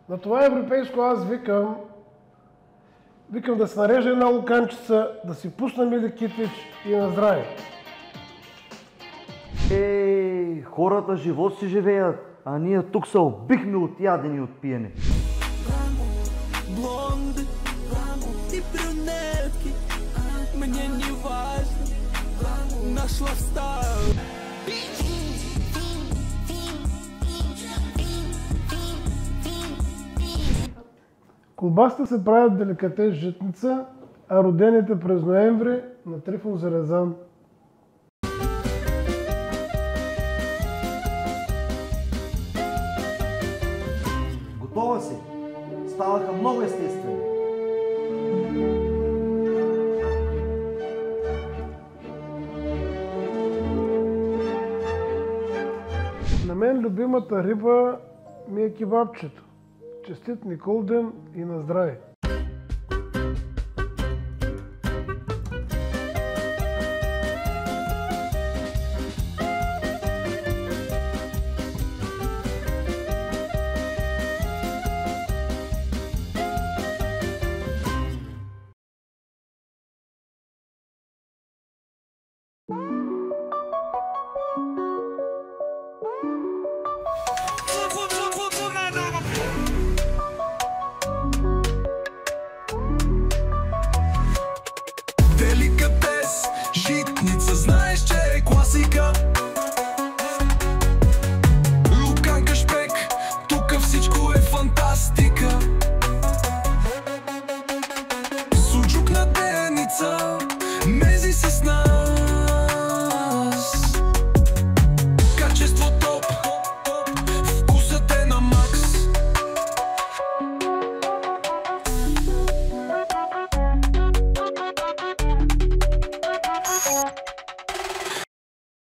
На това европейско аз викам да се нарежа една луканчица, да си пусна Мили Китич и на здраве. Ей, хората живот си живеят, а ние тук се убихме от ядене и от пиене. Блонди и брюнетки, мне не важно наш лайфстайл. Колбасите се правят деликатес житница, а родените през ноември на Трифон Зарезан. Готова си? Ставаха много естествени. На мен любимата риба ми е кебабчето. Честит Николден и на здраве!